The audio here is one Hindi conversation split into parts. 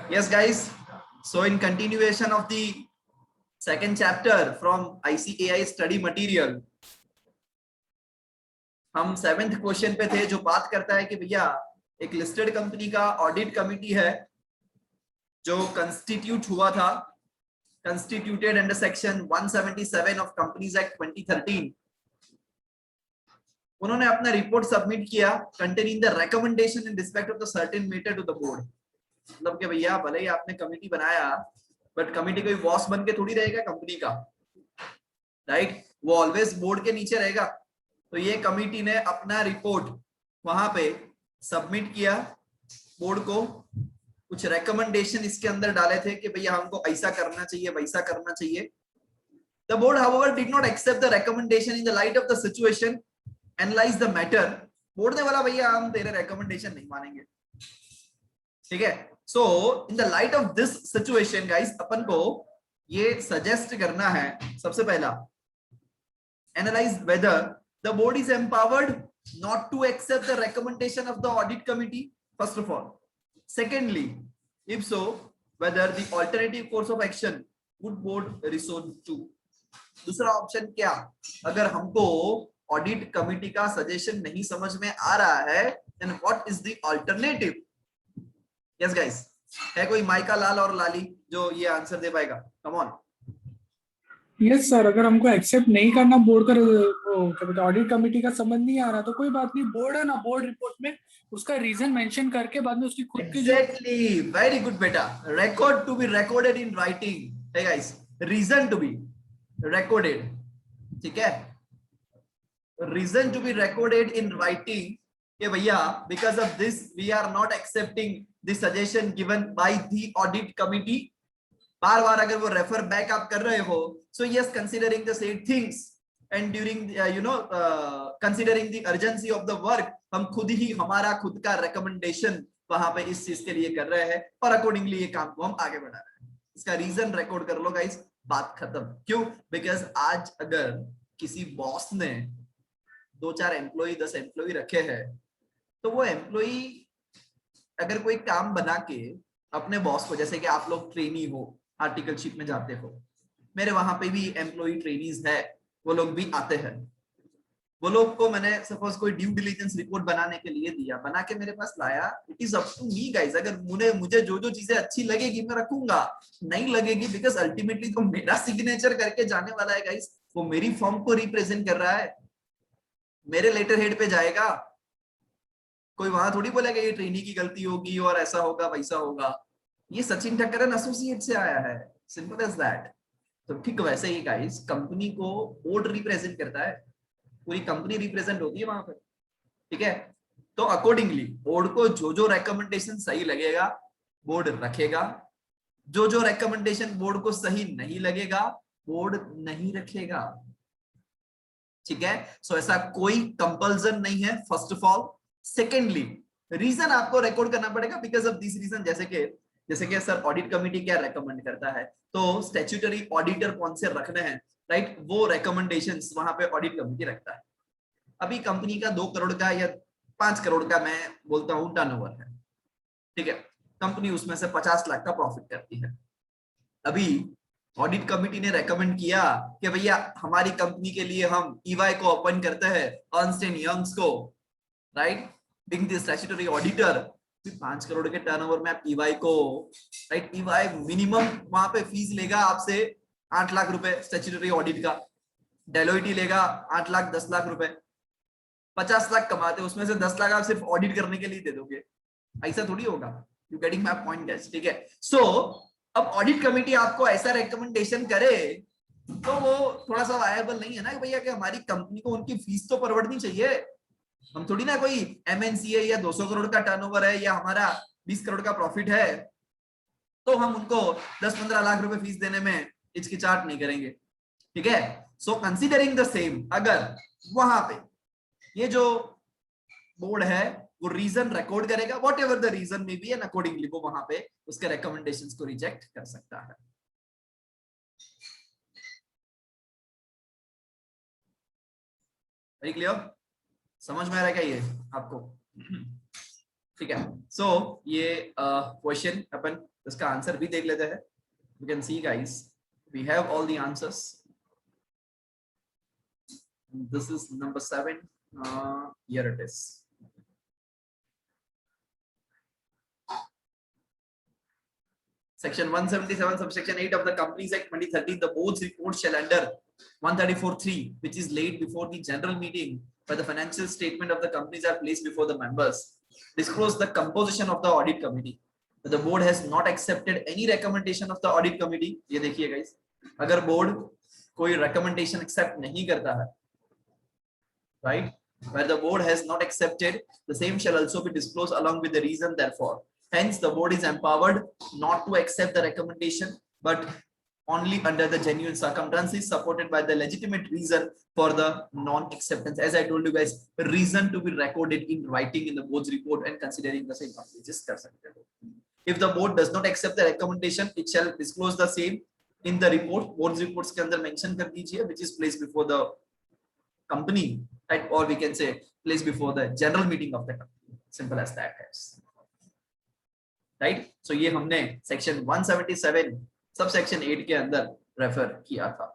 Yes, guys. So in continuation of the second chapter from ICAI study material, हम 7th क्वेश्चन पे थे जो बात करता है कि भैया एक लिस्टेड कंपनी का ऑडिट कमिटी है जो कंस्टिट्यूट हुआ था, constituted under section 177 of companies act 2013। उन्होंने अपना रिपोर्ट सबमिट किया containing the recommendation in respect of the certain matter to the board. मतलब कि भैया भले ही आपने कमिटी बनाया बट कमिटी कोई बॉस बन के थोड़ी रहेगा कंपनी का, राइट? वो ऑलवेज बोर्ड के नीचे रहेगा। तो ये कमिटी ने अपना रिपोर्ट वहां पे सबमिट किया बोर्ड को, कुछ रिकमेंडेशन इसके अंदर डाले थे कि भैया हमको ऐसा करना चाहिए वैसा करना चाहिए। The board, however, did not accept the recommendation in the light of the situation, analyze the matter. Board ने बोला भैया हम तेरे रिकमेंडेशन नहीं मानेंगे, ठीक है? So in the light of this situation guys, अपन को ये सजेस्ट करना है सबसे पहला, analyse whether the board is empowered not to accept the recommendation of the audit committee, first of all. Secondly, if so whether the alternative course of action would board resort to. दूसरा ऑप्शन क्या, अगर हमको ऑडिट कमिटी का सजेशन नहीं समझ में आ रहा है, then what is the alternative? Yes guys, है कोई माइका लाल और लाली जो ये आंसर दे पाएगा? Come on. यस सर, अगर हमको एक्सेप्ट नहीं करना बोर्ड का ऑडिट कमेटी का समझ नहीं आ रहा तो कोई बात नहीं, बोर्ड है ना, बोर्ड रिपोर्ट में उसका रीजन मेंशन करके बाद में उसकी खुद की जो एग्जैक्टली, वेरी गुड बेटा। Record to be recorded in writing है guys, reason to be recorded, ठीक है? Reason to be recorded in writing कि भैया because of this we are not accepting the suggestion given by the audit committee. बार बार अगर वो रेफर बैक आप कर रहे हो, so yes considering the said things and during considering the urgency of the work, हम खुद ही हमारा खुद का रिकमेंडेशन वहां पे इस चीज के लिए कर रहे हैं और अकॉर्डिंगली ये काम को हम आगे बढ़ा रहे हैं। इसका रीजन रिकॉर्ड कर लो गाइस, बात खत्म। क्यों? बिकॉज आज अगर किसी बॉस ने 2-4 एम्प्लॉय 10 एम्प्लॉय रखे हैं, तो वो एम्प्लॉय अगर कोई काम बना के अपने बॉस को, जैसे कि आप लोग ट्रेनी हो, आर्टिकलशिप में जाते हो, मेरे वहां पे भी एम्प्लॉय ट्रेनीज है, वो लोग भी आते हैं। वो लोग को मैंने सपोज कोई ड्यू डिलिजेंस रिपोर्ट बनाने के लिए दिया, बना के मेरे पास लाया, it is up to me guys. अगर मुझे जो जो चीजें अच्छी लगेगी मैं रखूंगा, नहीं लगेगी, बिकॉज अल्टीमेटली तो मेरा सिग्नेचर करके जाने वाला है गाइस, वो मेरी फॉर्म को रिप्रेजेंट कर रहा है, मेरे लेटर हेड पे जाएगा। कोई वहां थोड़ी बोलेगा ये ट्रेनी की गलती होगी और ऐसा होगा वैसा होगा। ये सचिन ठक्कर एसोसिएट से आया है, सिंपल एज दैट। तो ठीक वैसे ही गाइस, कंपनी को बोर्ड रिप्रेजेंट करता है, पूरी कंपनी रिप्रेजेंट होती है वहां पर, ठीक है? तो अकॉर्डिंगली बोर्ड को जो जो रिकमेंडेशन सही लगेगा बोर्ड रखेगा, जो जो रिकमेंडेशन बोर्ड को सही नहीं लगेगा बोर्ड नहीं रखेगा, ठीक है? सो ऐसा कोई कंपल्सन नहीं है, first of all. Secondly, reason आपको रिकॉर्ड करना पड़ेगा बिकॉज ऑफ दिस रीजन। जैसे कि सर ऑडिट कमिटी क्या रेकमेंड करता है, तो स्टैट्यूटरी ऑडिटर कौन से रखने हैं, राइट? वो रिकमेंडेशंस वहां पे ऑडिट कमिटी रखता है। अभी कंपनी का 2 करोड़ का या 5 करोड़ का मैं बोलता हूं टर्नओवर है, ठीक है? कंपनी उसमें से 50 लाख का प्रॉफिट करती है। अभी ऑडिट कमिटी ने रेकमेंड किया कि भैया हमारी कंपनी के लिए हम ईवाई को अपॉइंट करते हैं, अर्नस्ट एंड यंग्स को, right? Being the statutory auditor, 5 crore के टर्नओवर में आप ईवाई को, राइट? ईवाई मिनिमम वहां पे फीस लेगा आपसे 8 लाख रुपए स्टैट्यूटरी ऑडिट का, डेलोइट लेगा 8 लाख 10 लाख रुपए, 50 लाख कमाते, उसमें से 10 लाख आप सिर्फ ऑडिट करने के लिए दे दोगे, ऐसा थोड़ी होगा। You getting my point guys, ठीक है? सो अब ऑडिट कमिटी आपको ऐसा रिकमेंडेशन करे तो वो थोड़ा सा वायबल नहीं है ना, कि भैया कि हमारी कंपनी को उनकी फीस तो परवड़नी चाहिए। हम थोड़ी ना कोई एमएनसी है या 200 करोड़ का टर्नओवर है या हमारा 20 करोड़ का प्रॉफिट है, तो हम उनको 10-15 लाख रुपए फीस देने में हिचकिचाहट नहीं करेंगे, ठीक है? सो कंसीडरिंग द सेम, अगर वहां पे ये जो बोर्ड है वो रीजन रिकॉर्ड करेगा, वॉट एवर द रीजन में बी, एंड अकॉर्डिंगली वो वहां पे उसके रिकमेंडेशंस को रिजेक्ट कर सकता है। Very clear? समझ में आ रहा है क्या ये आपको? ठीक है. सो ये क्वेश्चन अपन इसका आंसर भी देख लेते हैं. You can see guys, we have all the answers. This is number 7. Here it is. Section 177 subsection 8 of the Companies Act 2013, the board's report shall under 134(3), which is laid before the general meeting, where the financial statement of the companies are placed before the members, disclose the composition of the audit committee. The board has not accepted any recommendation of the audit committee. ये देखिए guys, अगर board कोई recommendation accept नहीं करता है, right, where the board has not accepted, the same shall also be disclosed along with the reason therefore. Hence, the board is empowered not to accept the recommendation, but only under the genuine circumstances supported by the legitimate reason for the non-acceptance. As I told you guys, reason to be recorded in writing in the board's report and considering the same. Just कर सकते हो. If the board does not accept the recommendation, it shall disclose the same in the report. Board's reports के अंदर mention कर दीजिए, which is placed before the company, right? Or we can say placed before the general meeting of the company. Simple as that, guys. Right. So ये हमने सेक्शन 177 सब सेक्शन 8 के अंदर रेफर किया था.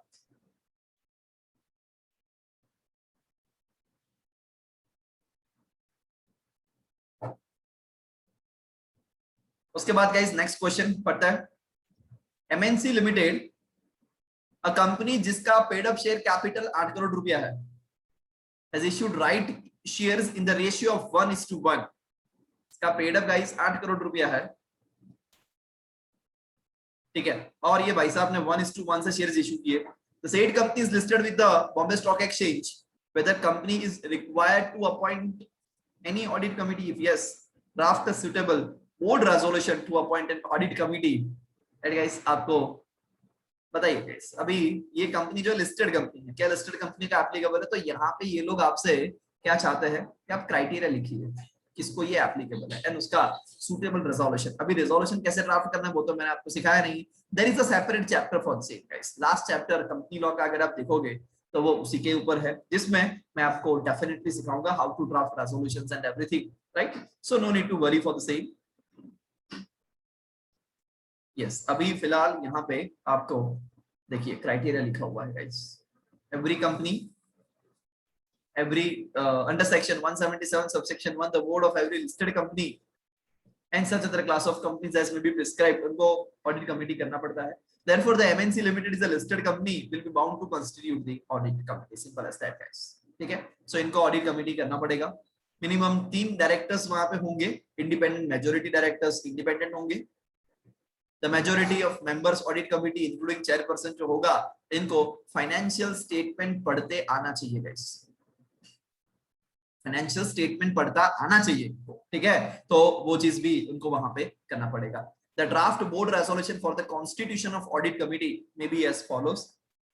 उसके बाद गाइस नेक्स्ट क्वेश्चन पढ़ता है. एमएनसी लिमिटेड, अ कंपनी जिसका paid up share capital 8 crore रुपया है, has issued right shares in the ratio of 1:1. इसका पेड अप गाइस 8 करोड़ रुपया है, ठीक है. और ये भाई साहब ने 1:1 से शेयर्स इशू किए. The said company is listed with the Bombay Stock Exchange. Whether company is required to appoint any audit committee? If yes, draft a suitable board resolution to appoint an audit committee. And guys, आपको बताइए guys, अभी ये कंपनी जो लिस्टेड कंपनी है, क्या लिस्टेड कंपनी का एप्लीकेबल है? तो यहाँ पे ये लोग आपसे क्या चाहते हैं कि आप क्राइटेरिया लिखिए किसको ये एप्लीकेबल है एंड उसका सुटेबल रेजोल्यूशन. अभी रेजोल्यूशन कैसे ड्राफ्ट करना है वो तो मैंने आपको सिखाया नहीं. There is a separate chapter for the same guys. Last chapter company law का अगर आप देखोगे तो वो उसी के ऊपर है, जिसमें मैं आपको डेफिनेटली सिखाऊंगा how to draft resolutions and everything, right. So no need to worry for the same. Yes, अभी फिलहाल यहाँ पे आपको देखिए क्राइटेरिया लिखा हुआ है guys. Every company, every under section 177 subsection 1, the board of every listed company and such other class of companies as may be prescribed, उनको audit committee करना पड़ता है. Therefore, the MNC Limited is a listed company, will be bound to constitute the audit committee. Simple as that, guys. ठीक है. So इनको audit committee करना पड़ेगा. Minimum 3 directors वहाँ पे होंगे. Independent majority directors independent होंगे. The majority of members audit committee, including chairperson जो होगा, इनको financial statement पढ़ते आना चाहिए, guys. फाइनेंशियल स्टेटमेंट पढ़ता आना चाहिए, ठीक है. तो वो चीज भी उनको वहां पे करना पड़ेगा. The draft board resolution for the constitution of audit committee may be as follows.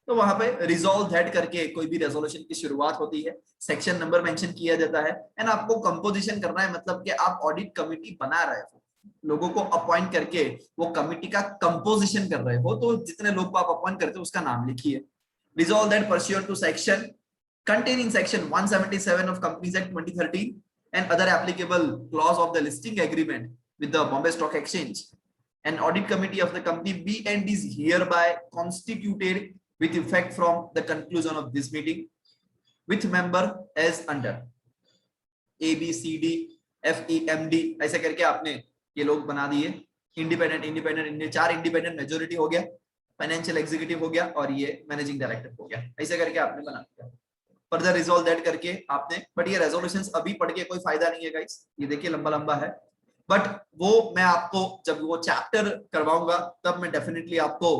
तो वहां पे रिजॉल्व दैट करके कोई भी रेजोल्यूशन की शुरुआत होती है, सेक्शन नंबर मेंशन किया जाता है एंड आपको कंपोजिशन करना है, मतलब कि आप ऑडिट कमिटी बना रहे हो, लोगों को अपॉइंट करके वो कमिटी का कंपोजिशन कर रहे हो, तो जितने लोग को आप अपॉइंट करते हो उसका नाम लिखिए. Resolve that pursuant to section containing section 177 of Companies Act 2013 and other applicable clause of the listing agreement with the Bombay Stock Exchange. An audit committee of the company be and is hereby constituted with effect from the conclusion of this meeting, with member as under A, B, C, D, F, E, M, D. ऐसे करके आपने ये लोग बना दिए. इंडिपेंडेंट 4 इंडिपेंडेंट मेजोरिटी हो गया, फाइनेंशियल एग्जीक्यूटिव हो गया और ये मैनेजिंग डायरेक्टर हो गया. ऐसे करके आपने बना दिया. फर्दर रिजॉल्व दैट करके आपने, बट ये रेजोल्यूशंस अभी पढ़ के कोई फायदा नहीं है गाइस. ये देखिए लंबा लंबा है, बट वो मैं आपको जब वो चैप्टर करवाऊंगा तब मैं डेफिनेटली आपको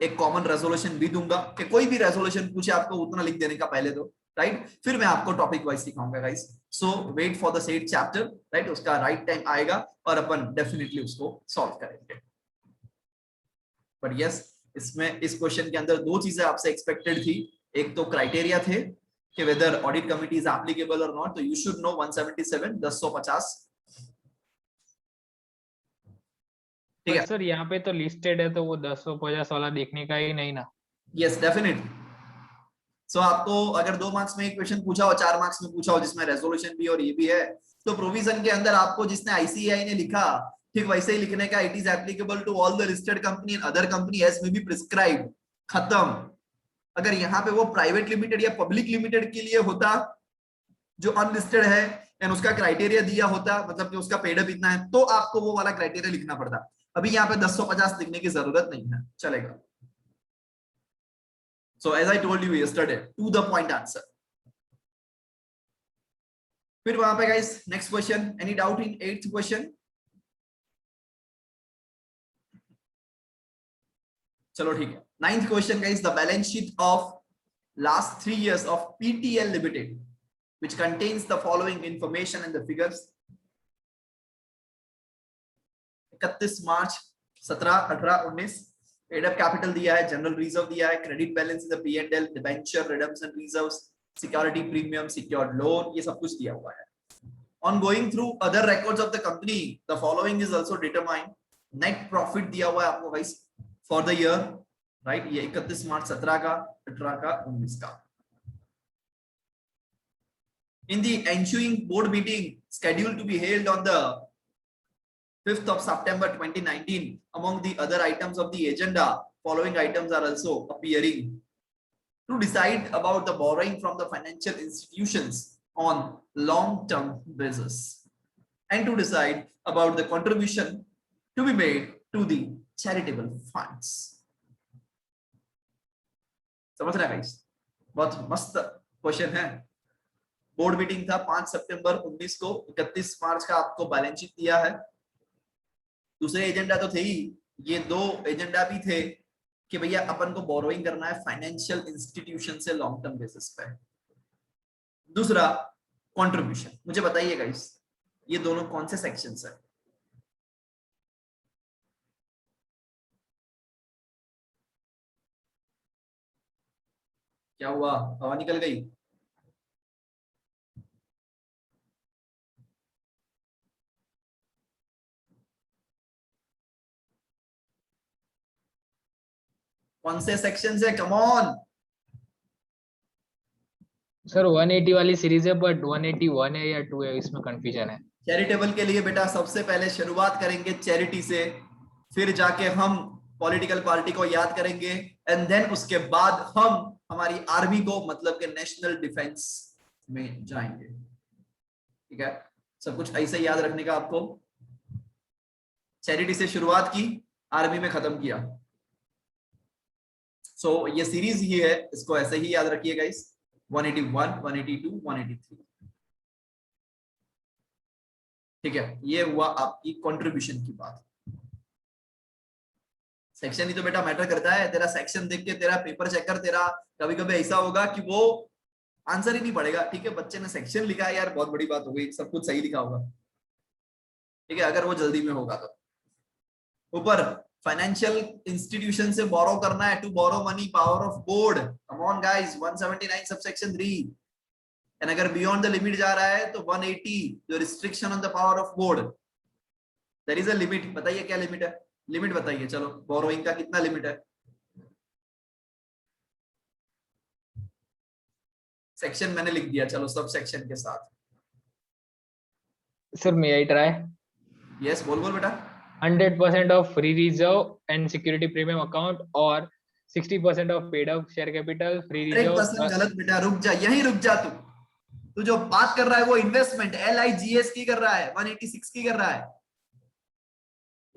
एक कॉमन रेजोल्यूशन भी दूंगा कि कोई भी रेजोल्यूशन पूछे आपको उतना लिख देने का पहले तो, राइट. फिर मैं आपको टॉपिक वाइज सिखाऊंगा guys. So wait for the said chapter, right. उसका राइट टाइम आएगा और अपन डेफिनेटली उसको सॉल्व करेंगे. बट यस, इसमें इस क्वेश्चन के अंदर 2 चीजें आपसे एक्सपेक्टेड थी. एक तो क्राइटेरिया थे कि whether audit committee is applicable or not, तो you should know 177 1050. ठीक है सर, यहाँ पे तो लिस्टेड है तो वो 1050 वाला देखने का ही नहीं ना. Yes definitely. सो आपको अगर 2 मार्क्स में एक क्वेश्चन पूछा हो, 4 मार्क्स में पूछा हो जिसमें रेजोल्यूशन भी और ये भी है, तो प्रोविजन के अंदर आपको जिसने आईसीआई ने लिखा ठीक वैसे ही लिखने का, it is applicable to all the listed company and other company as may be prescribed, खत्म। अगर यहाँ पे वो प्राइवेट लिमिटेड या पब्लिक लिमिटेड के लिए होता जो अनलिस्टेड है एंड उसका क्राइटेरिया दिया होता, मतलब कि उसका पेड अप इतना है, तो आपको वो वाला क्राइटेरिया लिखना पड़ता। अभी यहाँ पे 1050 लिखने की जरूरत नहीं है, चलेगा। So as I told you yesterday, to the point answer. फिर वहां पे guys next question, any doubt in 8th question? चलो ठीक है। 9th question guys, the balance sheet of last 3 years of PTL Limited, which contains the following information and the figures. 31 March 17, 18, 19 paid up capital दिया है, जनरल रिजर्व दिया है, credit balance the P&L, debenture, redemption reserves, security premium, secured loan, ये सब कुछ दिया हुआ है। On going through other records of the company, the following is also determined. Net profit दिया हुआ है आपको guys for the year, right? ये 31 मार्च 17 का, 18 का, 19 का। In the ensuing board meeting scheduled to be held on the 5th of September 2019, among the other items of the agenda, following items are also appearing. To decide about the borrowing from the financial institutions on long-term basis, and to decide about the contribution to be made to the charitable funds. समझ रहे हैं गाइस? बहुत मस्त क्वेश्चन है। बोर्ड मीटिंग था 5 सितंबर 19 को, 31 मार्च का आपको बैलेंस शीट दिया है। दूसरे एजेंडा तो थे ही, ये 2 एजेंडा भी थे कि भैया अपन को बोरोइंग करना है फाइनेंशियल इंस्टीट्यूशन से लॉन्ग टर्म बेसिस पे। दूसरा कंट्रीब्यूशन। मुझे बताइए गाइस, ये दोनों कौन से सेक्शंस है? क्या हुआ, हवा निकल गई? कौन से सेक्शंस है? कम ऑन सर 180 वाली सीरीज है बट 181 है या 2 है, इसमें कंफ्यूजन है। चैरिटेबल के लिए बेटा सबसे पहले शुरुआत करेंगे चैरिटी से, फिर जाके हम पॉलिटिकल पार्टी को याद करेंगे एंड देन उसके बाद हम हमारी आर्मी को, मतलब के नेशनल डिफेंस में जाएंगे। ठीक है, सब कुछ ऐसे याद रखने का आपको। चैरिटी से शुरुआत की, आर्मी में खत्म किया। सो ये सीरीज ही है, इसको ऐसे ही याद रखिए गाइस। 181, 182, 183। ठीक है, ये हुआ आपकी कंट्रीब्यूशन की बात। सेक्शन ही तो बेटा मैटर करता है। तेरा सेक्शन देख के तेरा पेपर चेकर तेरा कभी कभी ऐसा होगा कि वो आंसर ही नहीं पड़ेगा। ठीक है, बच्चे ने सेक्शन लिखा है यार, बहुत बड़ी बात हो गई, सब कुछ सही लिखा होगा। ठीक है, अगर वो जल्दी में होगा तो। ऊपर फाइनेंशियल इंस्टीट्यूशन से बोरो करना है, to borrow money, power of board. Come on guys, 179 subsection 3। And अगर बियॉन्ड द लिमिट जा रहा है तो 180, जो restriction on the power of board, there is a limit. बताइए क्या लिमिट है? लिमिट बताइए, चलो बोरोइंग का कितना लिमिट है? सेक्शन मैंने लिख दिया, चलो सब सेक्शन के साथ। Sir may I try? Yes, बोल बोल बेटा। 100% of free reserve and security premium account और 60% of paid up share capital, free 100% reserve. गलत बेटा, रुक जा, यहीं रुक जा। तू जो बात कर रहा है वो इन्वेस्टमेंट LIGS की कर रहा है, 186 की कर रहा है।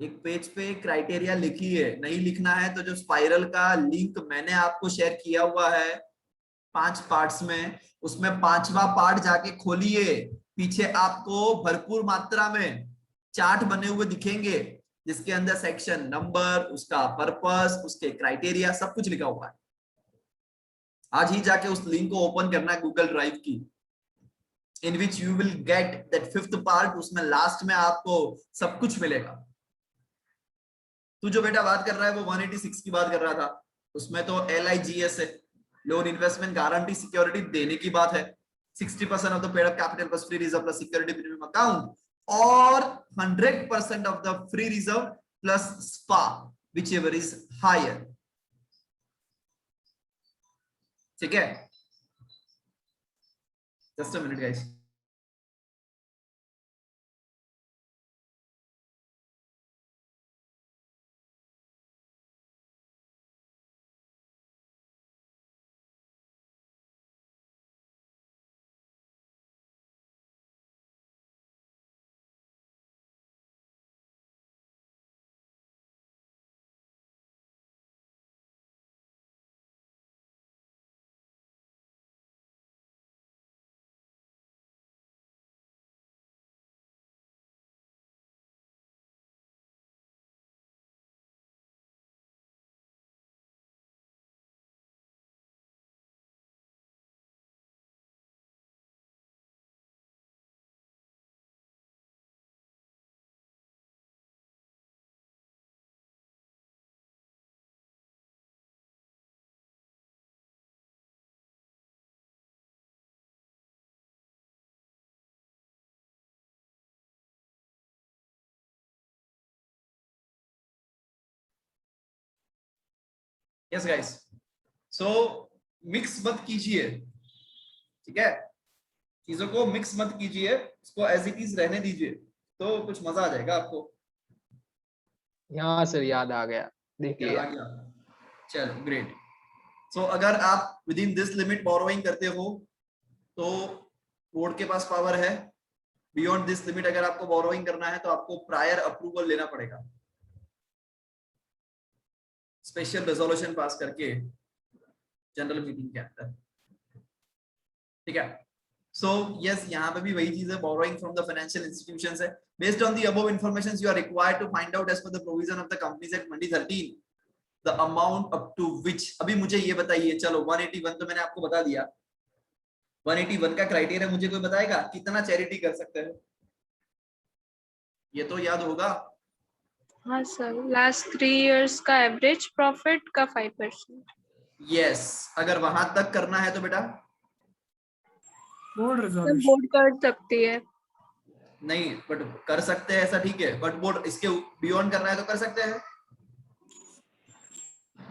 एक पेज पे क्राइटेरिया लिखी है, नहीं लिखना है तो जो स्पाइरल का लिंक मैंने आपको शेयर किया हुआ है 5 पार्ट्स में, उसमें 5वां पार्ट जाके खोलिए। पीछे आपको भरपूर मात्रा में चार्ट बने हुए दिखेंगे जिसके अंदर सेक्शन नंबर, उसका पर्पस, उसके क्राइटेरिया, सब कुछ लिखा हुआ है। आज ही जाके उस लिंक को ओपन करना है गूगल ड्राइव की, in which you will get that 5th part। उसमें लास्ट में आपको सब कुछ मिलेगा। तू जो बेटा बात कर रहा है वो 186 की बात कर रहा था, उसमें तो LIGS है, लोन इन्वेस्टमेंट गारंटी सिक्योरिटी देने की बात है। 60% of the paid up capital plus free reserve plus security premium account, और 100% of the free reserve plus spa, whichever is higher। ठीक है, just a minute guys. Yes guys, so mix मत कीजिए, ठीक है, चीजों को मिक्स मत कीजिए, उसको एज इट इज रहने दीजिए, तो कुछ मजा आ जाएगा आपको। हाँ सर, याद आ गया, देख याद लिया। आ गया, चलो ग्रेट। सो अगर आप with in this limit borrowing करते हो तो बोर्ड के पास पावर है। बियॉन्ड दिस लिमिट अगर आपको बोरोइंग करना है तो आपको प्रायर अप्रूवल लेना पड़ेगा, स्पेशल रेजोल्यूशन पास करके जनरल मीटिंग के अंदर, ठीक है। सो यस, यहाँ पे भी वही चीज है, borrowing from the financial institutions है। Based on the above information you are required to find out as per the provision of the companies act 2013 the amount up to which. अभी मुझे ये बताइए, चलो 181 तो मैंने आपको बता दिया, 181 का क्राइटेरिया मुझे कोई बताएगा कितना चैरिटी कर सकते हैं? ये तो याद होगा। हाँ सर, लास्ट 3 years का एवरेज प्रॉफिट का 5%। यस, अगर वहां तक करना है तो बेटा बोर्ड सर रिजोल्यूशन। बोर्ड कर सकती है। नहीं, बट कर सकते हैं ऐसा, ठीक है, बट बोर्ड इसके बियॉन्ड करना है तो कर सकते हैं।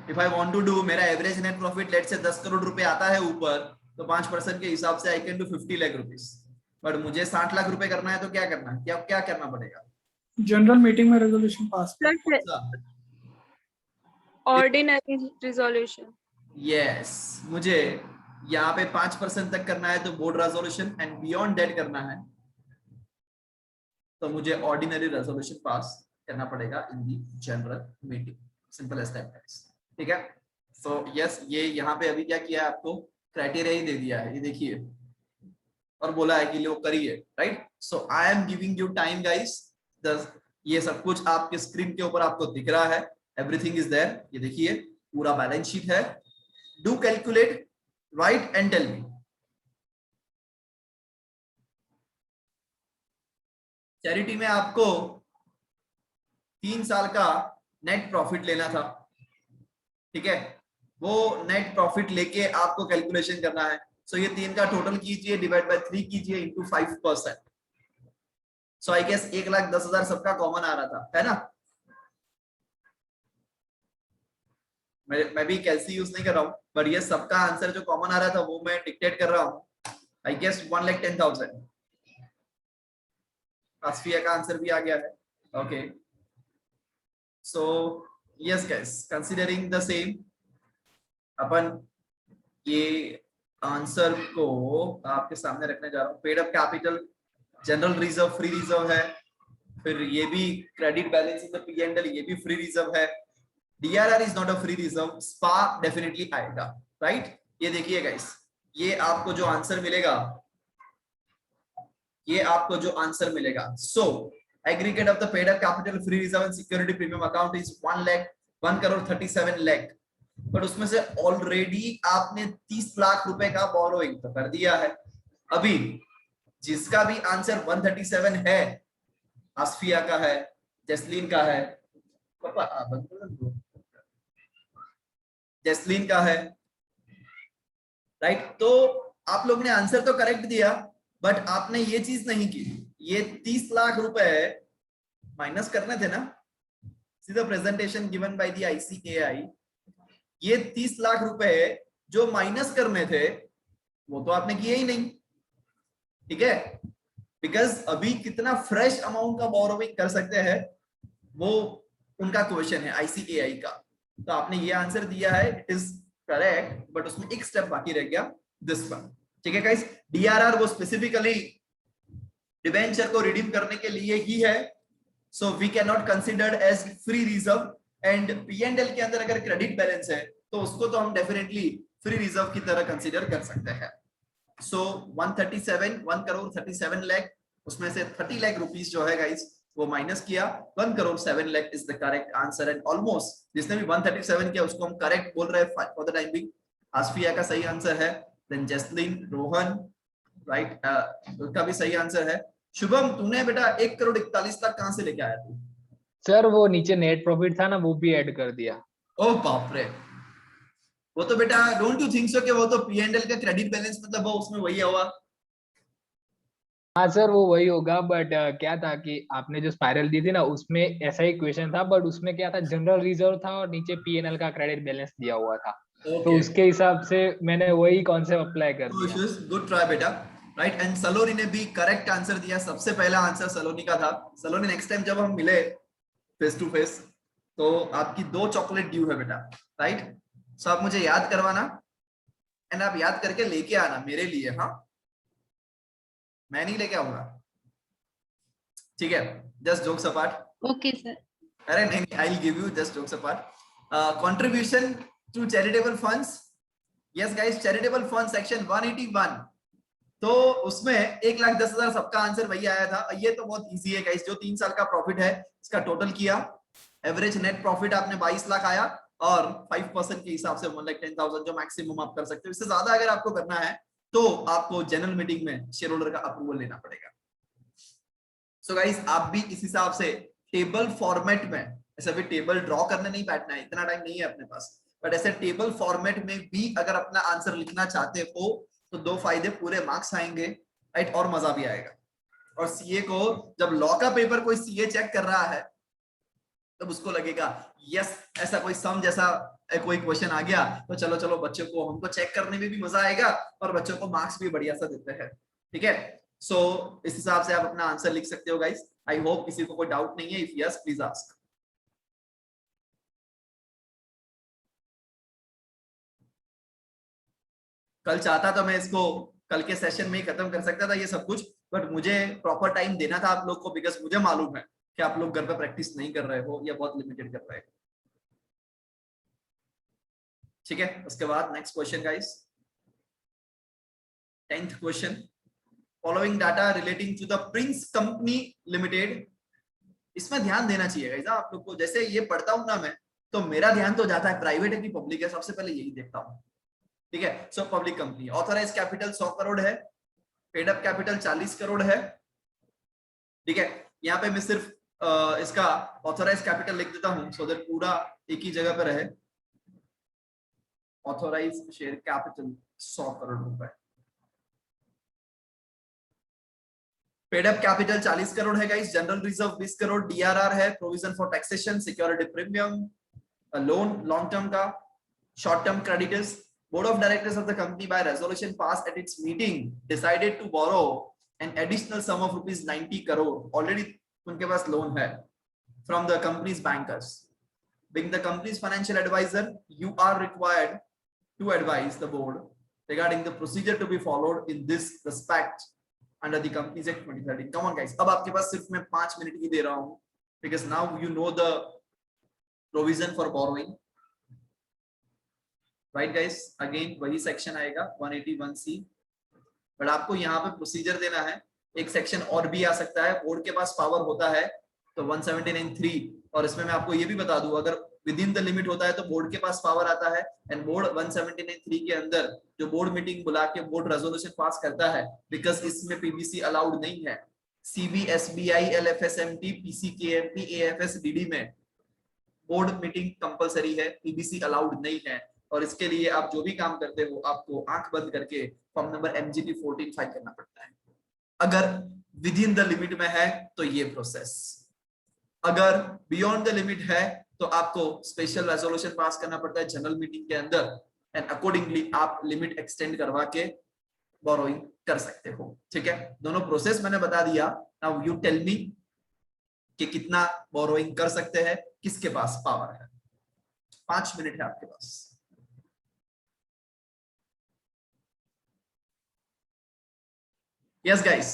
If I want to do, मेरा average net profit let say 10 crore रुपए आता है ऊपर, तो 5% के हिसाब से I can do 50 lakh rupees. But मुझे 60 लाख रुपए करना है तो क्या करना है, क्या करना पड़ेगा? जनरल मीटिंग में resolution pass. Ordinary resolution. Yes, मुझे यहाँ पे 5% तक करना है तो board resolution, and beyond that करना है तो मुझे ऑर्डिनरी रेजोल्यूशन पास करना पड़ेगा in the general meeting. Simple as that, ठीक है। सो यस, ये यहाँ पे अभी क्या किया है, आपको क्राइटेरिया ही दे दिया है, ये देखिए, और बोला है कि लो करिए, right. So I am giving you time guys, ये सब कुछ आपके स्क्रीन के ऊपर आपको दिख रहा है, एवरीथिंग इज देयर, ये देखिए पूरा बैलेंस शीट है। Do calculate, right and tell me. Charity में आपको 3 साल का नेट प्रॉफिट लेना था, ठीक है, वो नेट प्रॉफिट लेके आपको कैलकुलेशन करना है। सो ये 3 का टोटल कीजिए, डिवाइड बाय 3 कीजिए, इंटू 5%। सो आई गेस 1,10,000 सबका कॉमन आ रहा था, है ना? मैं भी कैलसी यूज नहीं कर रहा हूं, बट ये सबका आंसर जो कॉमन आ रहा था वो मैं डिक्टेट कर रहा हूं। I guess 1,10,000। आसफिया का आंसर भी आ गया है, okay. So yes guys, considering the same, अपन ये आंसर को आपके सामने रखने जा रहा हूँ। Paid up capital, general reserve, free reserve है, फिर ये भी credit balance in the P&L, ये भी फ्री रिजर्व है। DRR is not a free reserve, spa definitely आएगा, राइट। ये देखिए गाइस, ये आपको जो आंसर मिलेगा, ये आपको जो आंसर मिलेगा, so aggregate of the paid up capital, free reserve and security premium account is 1,37 lakh. But उसमें से ऑलरेडी आपने 30 लाख रुपए का बोरोइंग तो कर दिया है। अभी जिसका भी आंसर 137 है, आसफिया का है, जैस्लीन का है, जैस्लीन का है, राइट। तो आप लोग ने आंसर तो करेक्ट दिया, बट आपने ये चीज नहीं की, ये 30 लाख रुपए माइनस करने थे ना, सीधा presentation given by the ICAI। ये 30 लाख रुपए जो माइनस करने थे वो तो आपने किए ही नहीं, ठीक है, बिकॉज अभी कितना फ्रेश अमाउंट का बोरोइंग कर सकते हैं वो उनका क्वेश्चन है ICAI का। तो आपने ये आंसर दिया है, इट इज करेक्ट, बट उसमें एक स्टेप बाकी रह गया, दिस वन, ठीक है गाइस। DRR वो स्पेसिफिकली डिबेंचर को रिडीम करने के लिए ही है, so we can not consider as free reserve. And P&L के अंदर अगर क्रेडिट बैलेंस है तो उसको तो हम डेफिनेटली फ्री रिजर्व की तरह कंसिडर कर सकते हैं। सो 1,37 लाख, उसमें से 30 लाख रुपीस जो है गाइस वो माइनस किया, 1,07 lakh is the correct answer. And almost जिसने भी 137 किया उसको हम करेक्ट बोल रहे हैं फॉर द टाइम बिंग। आसफिया का सही आंसर है, देन जैस्लीन, रोहन, राइट, उसका भी सही आंसर है। शुभम, तूने बेटा 1,41 लाख कहां से लेके आया तू? सर वो नीचे नेट प्रॉफिट था ना, वो भी ऐड कर दिया। ओ बाप रे, वो तो बेटा डोंट यू थिंक सो कि वो तो P&L का क्रेडिट बैलेंस मतलब वो उसमें वही हुआ। हाँ सर वो वही होगा, बट क्या था कि आपने जो स्पाइरल दी थी ना उसमें ऐसा ही क्वेश्चन था, बट उसमें क्या था, जनरल रिजर्व था और नीचे पीएनएल का क्रेडिट बैलेंस दिया हुआ था, तो ओके, उसके हिसाब से मैंने वही कॉन्सेप्ट अप्लाई कर दिया। गुड ट्राई बेटा। राइट, एंड सलोनी ने भी करेक्ट आंसर दिया, सबसे पहला आंसर सलोनी का था। सलोनी, नेक्स्ट टाइम जब हम मिले फेस टू फेस तो आपकी 2 चॉकलेट ड्यू है बेटा। राइट, सो आप मुझे याद करवाना एंड आप याद करके लेके आना मेरे लिए। हाँ, मैं नहीं लेके आऊंगा, ठीक है? Just jokes apart. Okay sir. अरे नहीं, I will give you, just jokes apart. Contribution to charitable funds, yes guys, charitable fund section 181, तो उसमें 1,10,000 सबका आंसर वही आया था। ये तो बहुत इजी है गाइस, जो 3 साल का प्रॉफिट है इसका टोटल किया, एवरेज नेट प्रॉफिट आपने 22 लाख आया, और 5% के हिसाब से 1,10,000 जो मैक्सिमम आप कर सकते हो। इससे ज्यादा अगर आपको करना है तो आपको जनरल मीटिंग में शेयर होल्डर का अप्रूवल लेना पड़ेगा। सो गाइस, आप भी इस हिसाब से टेबल फॉर्मेट में, ऐसा भी टेबल ड्रॉ करने नहीं बैठना है, इतना टाइम नहीं है अपने पास, बट ऐसे टेबल फॉर्मेट में भी अगर अपना आंसर लिखना चाहते हो तो 2 फायदे, पूरे मार्क्स आएंगे, राइट, और मजा भी आएगा। और सीए को, जब लॉ का पेपर कोई सीए चेक कर रहा है तब उसको लगेगा यस, ऐसा कोई सम जैसा कोई क्वेश्चन आ गया तो चलो चलो बच्चों को, हमको चेक करने में भी मजा आएगा और बच्चों को मार्क्स भी बढ़िया सा देते हैं। ठीक है, सो इस हिसाब से आप अपना आंसर लिख सकते हो गाइस। आई होप किसी को कोई डाउट नहीं है। If yes please ask. कल चाहता तो मैं इसको कल के सेशन में ही खत्म कर सकता था ये सब कुछ, बट मुझे प्रॉपर टाइम देना था आप लोग को, बिकॉज मुझे मालूम है कि आप लोग घर पे प्रैक्टिस नहीं कर रहे हो या बहुत लिमिटेड कर रहे हो। ठीक है, उसके बाद next question guys, 10th question, following data relating to the prince company limited. इसमें ध्यान देना चाहिए गाइस आप लोग को। जैसे ये पढ़ता हूं ना मैं, तो मेरा ध्यान तो जाता है प्राइवेट है कि पब्लिक है, सबसे पहले यही देखता हूं। ठीक है, so public company, authorise capital 100 crore है, पेड अप कैपिटल 40 करोड़ है। ठीक है, यहाँ पे मैं सिर्फ इसका ऑथराइज कैपिटल लिख देता हूं सो दैट पूरा एक ही जगह पे रहे। ऑथराइज शेयर कैपिटल 100 करोड़ रुपए, पेड अप कैपिटल 40 करोड़ है guys, general reserve 20 crore, DRR है, provision for taxation, security premium, loan long term का, short term creditors. Board of directors of the company by resolution passed at its meeting decided to borrow an additional sum of rupees 90 crore. Already उनके पास लोन है from the company's bankers. Being the company's financial advisor, you are required to advise the board regarding the procedure to be followed in this respect under the Companies Act 2013. Come on guys, अब आपके पास सिर्फ मैं 5 मिनट ही दे रहा हूँ, because now you know the provision for borrowing. Right guys, again वही सेक्शन आएगा 181C, बट आपको यहाँ पे प्रोसीजर देना है। एक सेक्शन और भी आ सकता है, बोर्ड के पास पावर होता है तो 179(3), और इसमें मैं आपको ये भी बता दूं, अगर विद इन द लिमिट होता है तो बोर्ड के पास पावर आता है, एंड बोर्ड 179(3) के अंदर जो बोर्ड मीटिंग बुला के बोर्ड रेजोल्यूशन पास करता है, बिकॉज इसमें पीबीसी अलाउड नहीं है। सीबी, एसबीआई, एलएफएसएमटी, पीसीकेएमपी, एएफएस, डीडी में बोर्ड मीटिंग कंपलसरी है, पीबीसी अलाउड नहीं है। और इसके लिए आप जो भी काम करते हो आपको आंख बंद करके फॉर्म नंबर MGT 14 फाइल करना पड़ता है। अगर विद इन द लिमिट में है तो ये प्रोसेस, अगर बियॉन्ड द लिमिट है तो आपको स्पेशल रेजोल्यूशन पास करना पड़ता है जनरल मीटिंग के अंदर, एंड अकॉर्डिंगली आप लिमिट एक्सटेंड करवा के बोरोइंग कर सकते हो। ठीक है, दोनों प्रोसेस मैंने बता दिया। नाउ यू टेल मी कि कितना बोरोइंग कर सकते हैं, किसके पास पावर है। 5 मिनट है आपके पास। यस गाइस,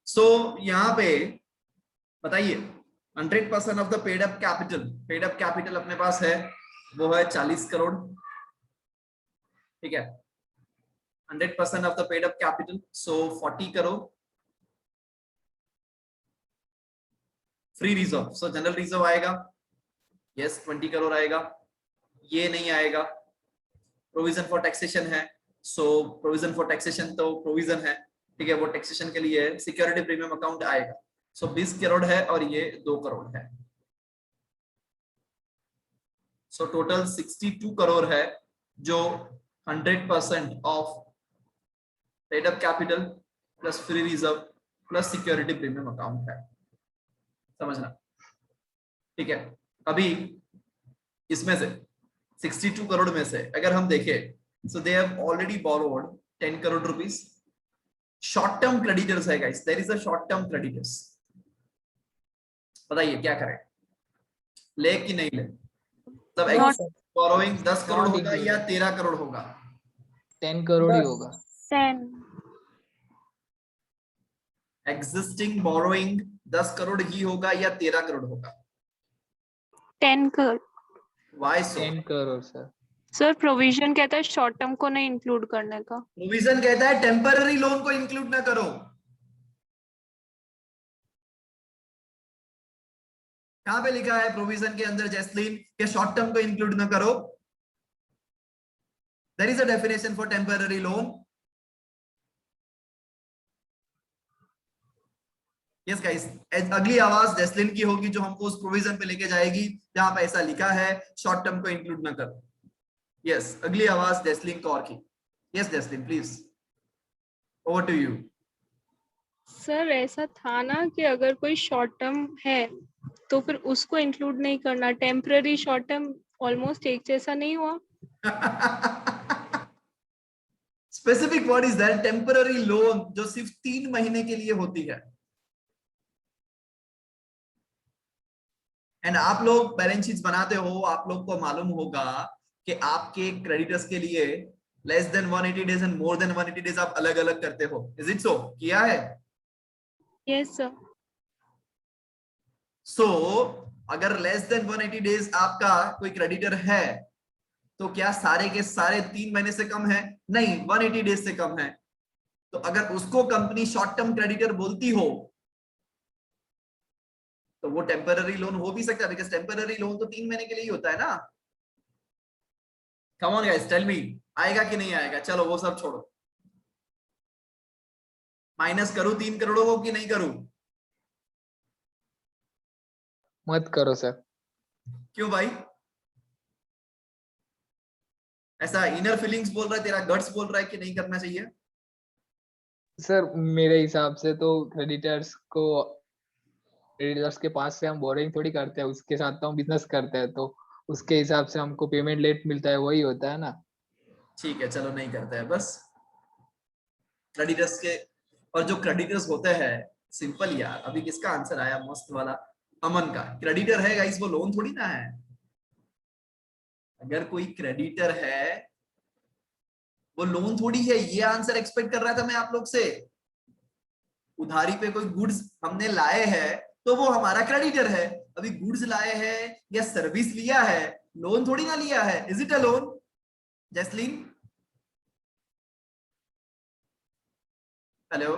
सो यहाँ पे बताइए 100% of the paid up capital अपने पास है, वो है 40 करोड़। ठीक है, 100% of the paid up capital, so 40 crore. Free reserve, so general reserve आएगा, यस 20 करोड़ आएगा, ये नहीं आएगा। प्रोविजन फॉर टैक्सेशन है, सो प्रोविजन फॉर टैक्सेशन तो प्रोविजन है, ठीक है, वो टैक्सेशन के लिए है। सिक्योरिटी प्रीमियम अकाउंट आएगा, सो 20 करोड़ है और ये 2 करोड़ है, सो टोटल 62 करोड़ है, जो 100% of paid up capital plus free reserve plus security premium account है, समझना, ठीक है। अभी इसमें से 62 करोड़ में से अगर हम देखें, so they have already borrowed 10 crore rupees. Short term creditors है guys, there is a short term creditors. बताइए क्या करें, ले कि नहीं ले? मतलब बोरोइंग 10 करोड़ Not होगा या 13 करोड़ होगा? 10 करोड़ ही होगा। 10 एग्जिस्टिंग बोरोइंग 10 करोड़ ही होगा या 13 करोड़ होगा? 10 crore. Why so? 10 crore sir. Sir provision कहता है शॉर्ट टर्म को नहीं इंक्लूड करने का। प्रोविजन कहता है टेम्पररी लोन को इंक्लूड ना करो। कहां पे लिखा है प्रोविजन के अंदर जैस्लीन के शॉर्ट टर्म को इंक्लूड ना करो? There is a definition for temporary loan. Yes guys, अगली आवाज जैस्लीन की होगी जो हमको उस प्रोविजन पे लेके जाएगी जहां पे ऐसा लिखा है शॉर्ट टर्म को इंक्लूड ना करो। यस, अगली आवाज जैस्लीन कौर की। Yes Jasleen please, over to you. Sir ऐसा था ना कि अगर कोई शॉर्ट टर्म है तो फिर उसको इंक्लूड नहीं करना, टेम्पररी शॉर्ट टर्म ऑलमोस्ट एक जैसा नहीं हुआ? Specific word is that temporary loan, जो सिर्फ 3 महीने के लिए होती है। एंड आप लोग बैलेंस शीट बनाते हो, आप लोग को मालूम होगा कि आपके क्रेडिटर्स के लिए less than 180 days and more than 180 days आप अलग अलग करते हो। Is it so? किया है? Yes sir. सो अगर लेस देन 180 डेज आपका कोई क्रेडिटर है तो क्या सारे के सारे 3 महीने से कम है? नहीं, 180 डेज से कम है। तो अगर उसको कंपनी शॉर्ट टर्म क्रेडिटर बोलती हो तो वो टेम्पररी लोन हो भी सकता है, बिकॉज़ टेम्पररी लोन तो 3 महीने के लिए ही होता है ना। Come on guys, tell me, आएगा कि नहीं आएगा? चलो वो सब छोड़ो, माइनस करूं 3 करोड़ों को कि नहीं करूं? मत करो सर। क्यों भाई? ऐसा इनर फीलिंग्स बोल रहा है, तेरा गट्स बोल रहा है कि नहीं करना चाहिए? सर मेरे हिसाब से तो क्रेडिटर्स के पास से हम बोरिंग थोड़ी करते हैं, उसके साथ तो हम बिजनेस करते हैं, तो उसके हिसाब से हमको पेमेंट लेट मिलता है, वही होता है ना। ठीक है, चलो नहीं करते हैं बस क्रेडिटर्स के। और जो क्रेडिटर्स होते हैं, सिंपल यार, अभी किसका आंसर आया मस्त वाला? अमन का। क्रेडिटर है गाइस, वो लोन थोड़ी ना है। अगर कोई क्रेडिटर है वो लोन थोड़ी है, ये आंसर एक्सपेक्ट कर रहा था मैं आप लोग से। उधारी पे कोई गुड्स हमने लाए हैं तो वो हमारा क्रेडिटर है। अभी गुड्स लाए हैं या सर्विस लिया है, लोन थोड़ी ना लिया है। Is it a loan Jasleen? Hello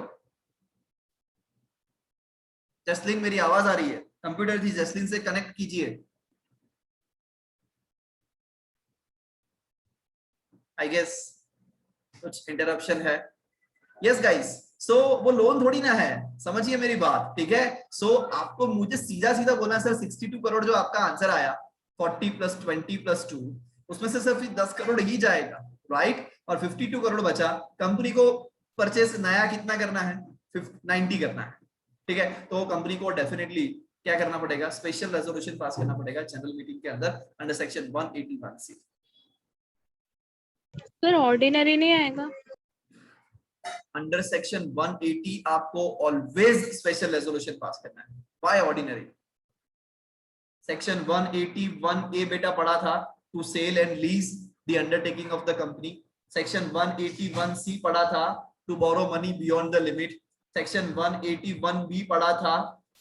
Jasleen, मेरी आवाज आ रही है? कंप्यूटर जी जैस्लीन से कनेक्ट कीजिए। आई गेस कुछ इंटरप्शन है। यस गाइस, सो वो लोन थोड़ी ना है, समझिए मेरी बात, ठीक है। सो आपको मुझे सीधा सीधा बोलना सर 62 करोड़ जो आपका आंसर आया, 40 + 20 + 2, उसमें से सिर्फ 10 करोड़ ही जाएगा, राइट? और 52 करोड़ बचा। कंपनी को परचेस नया कितना करना है? 90 करना है, ठीक है। तो कंपनी को डेफिनेटली क्या करना पड़ेगा? स्पेशल रेजोल्यूशन पास करना पड़ेगा जनरल मीटिंग के अंदर under section 181C। Sir ordinary नहीं आएगा? अंडर सेक्शन 180 आपको ऑलवेज स्पेशल रेजोल्यूशन पास करना है। Why ordinary? सेक्शन 181A बेटा पढ़ा था, to sell and lease the undertaking of the company. Section 181C पढ़ा था, to borrow money beyond the limit. Section 181B पढ़ा था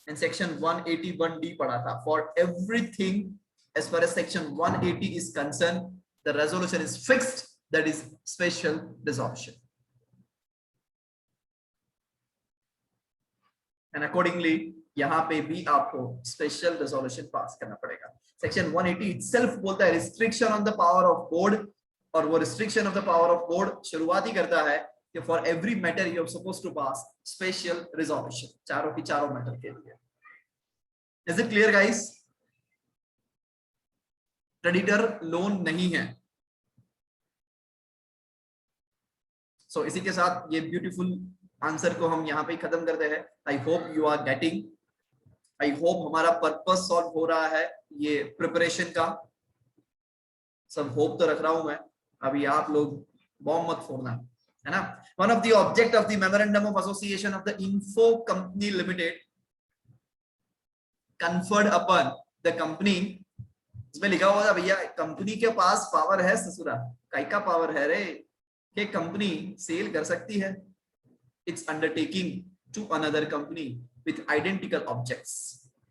एंड सेक्शन 181D पढ़ा था। For everything as far as section 180 is concerned, the resolution is fixed, that is special resolution. And accordingly यहाँ पे भी आपको स्पेशल रेजोल्यूशन पास करना पड़ेगा। सेक्शन 180 इटसेल्फ बोलता है restriction on the power of board, और वो restriction of the power of board शुरुआत ही करता है कि for every matter you are supposed to pass special resolution, चारों की चारों मैटर के लिए। Is it clear guys? Creditor loan नहीं है। सो इसी के साथ ये ब्यूटीफुल आंसर को हम यहाँ पे खत्म करते हैं। I hope you are getting, I hope हमारा पर्पस सॉल्व हो रहा है ये प्रिपरेशन का, सब होप तो रख रहा हूं मैं। अभी आप लोग बॉम्ब मत फोड़ना, है ना। One of the object of the memorandum of association of the info company limited conferred upon the company, इसमें लिखा हुआ था भैया कंपनी के पास पावर है ससुरा, काय का पावर है रे, कि कंपनी सेल कर सकती है its undertaking to another company with identical objects.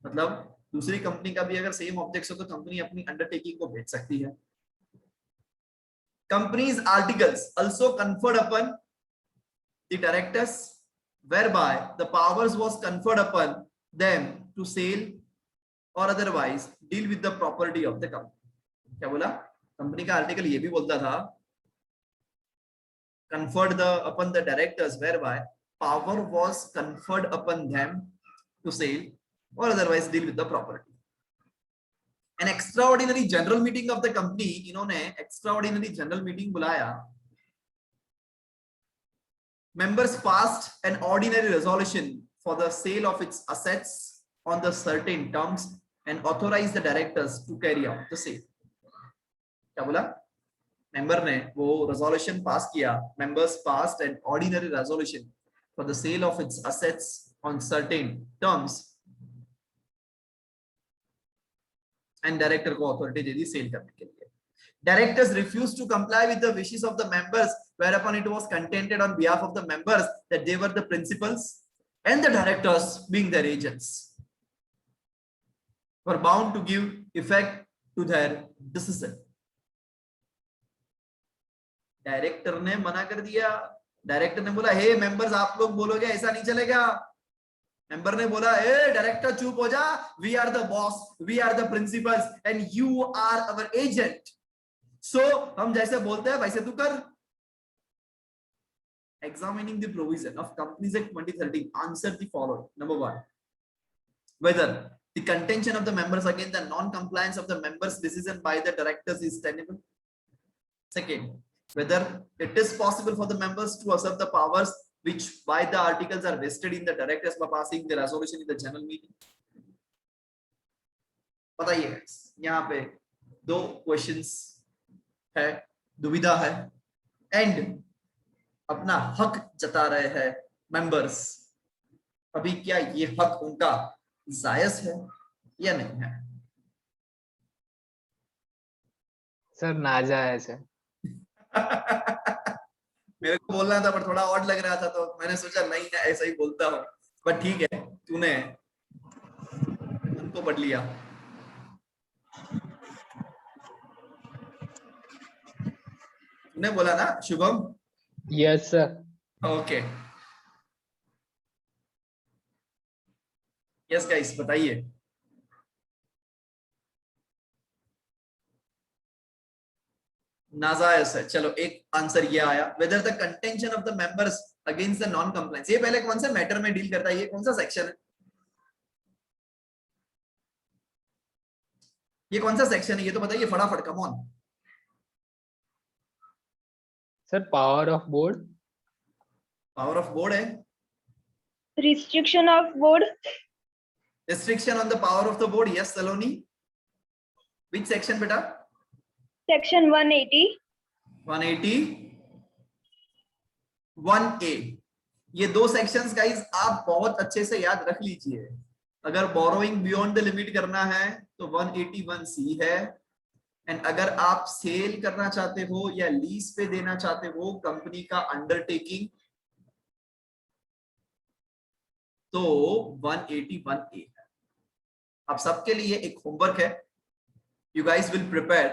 मतलब दूसरी कंपनी का भी अगर सेम ऑब्जेक्ट्स हो तो कंपनी अपनी अंडरटेकिंग को बेच सकती है। Companies articles also conferred upon the directors whereby the powers was conferred upon them to sell or otherwise deal with the property of the company। क्या बोला, कंपनी का आर्टिकल ये भी बोलता था conferred upon the directors whereby power was conferred upon them to sell or otherwise deal with the property। An extraordinary general meeting of the company, इन्होंने extraordinary general meeting बुलाया, members passed an ordinary resolution for the sale of its assets on the certain terms and authorized the directors to carry out the sale। क्या बोला, मेंबर ने वो रेजोल्यूशन पास किया, members passed an ordinary resolution for the sale of its assets on certain terms and director को अथॉरिटी दे दी सेल करने के लिए। Directors refused to comply with the wishes of the members, whereupon it was contended on behalf of the members that they were the principals and the directors, being their agents, were bound to give effect to their decision। Director ने मना कर दिया, डायरेक्टर ने बोला हे मेंबर्स आप लोग बोलोगे ऐसा नहीं चलेगा। मेंबर ने बोला ए डायरेक्टर चुप हो जा, we are the boss, we are the principals and you are our agent, so हम जैसे बोलते हैं वैसे तू कर। Examining the provision of Companies Act 2013, answer the following. Number 1, whether the contention of the members against the non-compliance of the members' decision by the directors is tenable. Second, whether it is possible for the members to assert the powers which by the articles are vested in the directors by passing the resolution in the general meeting। बताइए, यहाँ पे 2 क्वेश्चंस है, दुविधा है, एंड अपना हक जता रहे हैं मेंबर्स। अभी क्या ये हक उनका जायज है या नहीं है? सर नाजायज है। मेरे को बोलना था पर थोड़ा ऑड लग रहा था तो मैंने सोचा नहीं ना ऐसा ही बोलता हूं, पर ठीक है तूने उनको पढ़ लिया। तूने बोला ना Shubham? Yes sir. Okay yes guys बताइए। नाजायज है। चलो एक आंसर ये आया, whether the contention of the members against the non compliance. ये पहले कौन से मैटर में डील करता है, ये कौन सा सेक्शन है, ये कौन सा सेक्शन है, ये तो बताइए फटाफट, come on. Sir power of board. Power of board है, Restriction of board. restriction on the power of the board। yes Saloni, which section बेटा? Section 180. 180 1A। ये 2 सेक्शंस गाइस आप बहुत अच्छे से याद रख लीजिए। अगर बोरोइंग बियॉन्ड द लिमिट करना है तो 181C है, एंड अगर आप सेल करना चाहते हो या लीज पे देना चाहते हो कंपनी का अंडरटेकिंग तो 181A है। आप सबके लिए एक होमवर्क है, you guys will prepare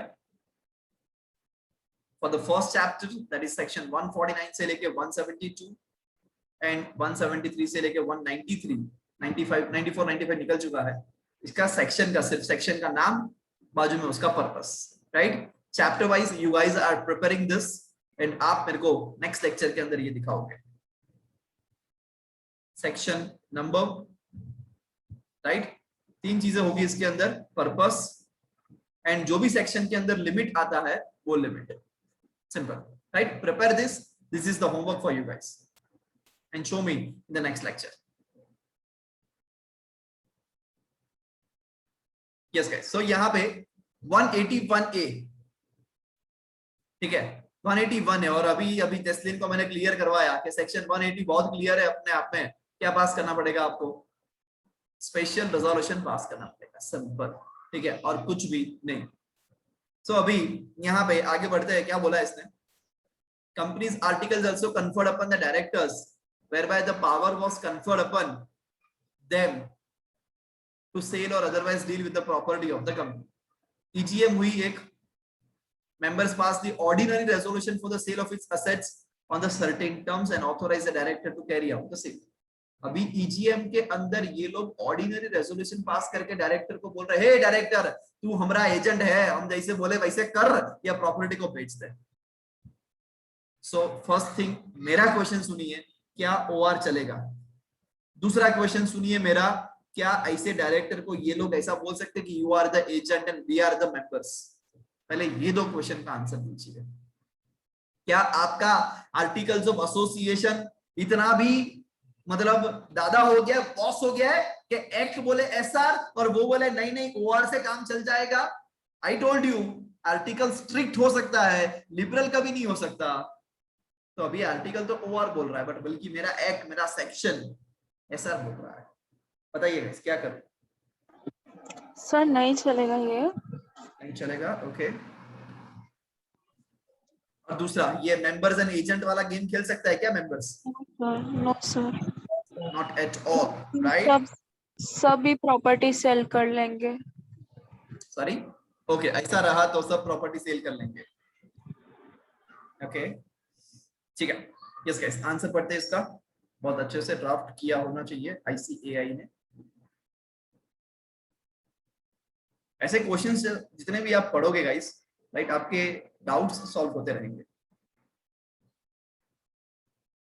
for the first chapter, that is section 149 से लेके 172 एंड 173 से लेके 193, 95, 94, 95 निकल चुका है। इसका सेक्शन का सिर्फ सेक्शन का नाम, बाजू में उसका purpose, right. Chapter wise you guys are preparing this and आप मेरे को नेक्स्ट लेक्चर के अंदर ये दिखाओगे सेक्शन नंबर, राइट। 3 चीजें होगी इसके अंदर, पर्पस एंड जो भी सेक्शन के अंदर लिमिट आता है वो लिमिट है, simple, right. Prepare this is the homework for you guys. and show me in the next lecture. Yes guys, so यहाँ पे 181A, ठीक है, 181 है, और अभी तेस्लिन को मैंने क्लियर करवाया कि सेक्शन 180 बहुत क्लियर है अपने आप में। क्या पास करना पड़ेगा आपको? स्पेशल रेजोल्यूशन पास करना पड़ेगा, सिंपल, ठीक है, और कुछ भी नहीं। सो अभी यहाँ पे आगे बढ़ते हैं, क्या बोला इसने? Companies articles also conferred upon the directors whereby the power was conferred upon them to sell or otherwise deal with the property of the company. EGM हुई एक, members passed the ordinary resolution for the sale of its assets on the certain terms and authorized the director to carry out the sale. अभी EGM के अंदर ये लोग ऑर्डिनरी रेजोल्यूशन पास करके डायरेक्टर को बोल रहे हैं, हे डायरेक्टर तू हमारा एजेंट है, हम जैसे बोले वैसे कर या प्रॉपर्टी को बेच दे। सो फर्स्ट थिंग, मेरा क्वेश्चन सुनिए, क्या OR चलेगा? दूसरा क्वेश्चन सुनिए मेरा, क्या ऐसे डायरेक्टर को ये लोग ऐसा बोल सकते कि you are the agent and we are the members? पहले ये दो क्वेश्चन का आंसर दीजिए। क्या आपका आर्टिकल्स ऑफ एसोसिएशन इतना भी मतलब दादा हो गया, बॉस हो गया है कि एक्ट बोले SR और वो बोले नहीं नहीं OR से काम चल जाएगा? I told you, article strict हो सकता है, लिबरल कभी नहीं हो सकता। तो अभी आर्टिकल तो OR बोल रहा है, बट बल्कि मेरा एक्ट, मेरा सेक्शन SR बोल रहा है। बताइए गाइस क्या करें? सर नहीं चलेगा, ये नहीं चलेगा, ओके। और दूसरा, ये मेंबर्स एंड एजेंट वाला गेम खेल सकता है क्या members? No sir, not at all, right? सभी प्रॉपर्टी सेल कर लेंगे। सॉरी, ओके, ऐसा रहा तो सब प्रॉपर्टी सेल कर लेंगे, ओके, ठीक है। यस गाइस, आंसर पढ़ते हैं इसका, बहुत अच्छे से ड्राफ्ट किया होना चाहिए ICAI ने। ऐसे क्वेश्चंस जितने भी आप पढ़ोगे गाइस, राइट, आपके डाउट्स सॉल्व होते रहेंगे।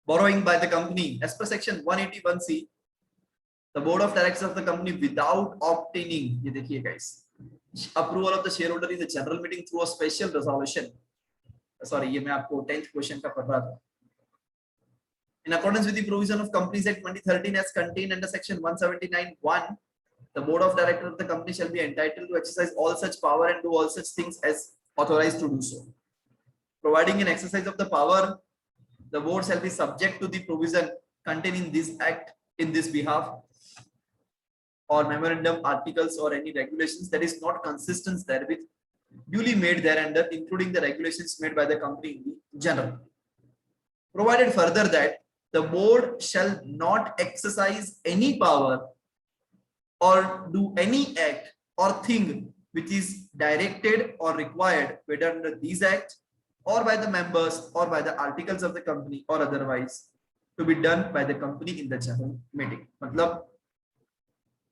Borrowing by the company as per section 181C, the board of directors of the company without obtaining, ये देखिए guys, approval of the shareholder in the general meeting through a special resolution, sorry ये मैं आपको 10th क्वेश्चन का पढ़ रहा था। In accordance with the provision of Companies Act 2013 as contained under section 179(1), the board of directors of the company shall be entitled to exercise all such power and do all such things as authorized to do so. Providing an exercise of the power, the board shall be subject to the provision contained in this act in this behalf, or memorandum, articles, or any regulations that is not consistent therewith, duly made thereunder, including the regulations made by the company in the general. Provided further that the board shall not exercise any power or do any act or thing which is directed or required whether under these acts or by the members or by the articles of the company or otherwise to be done by the company in the general meeting. मतलब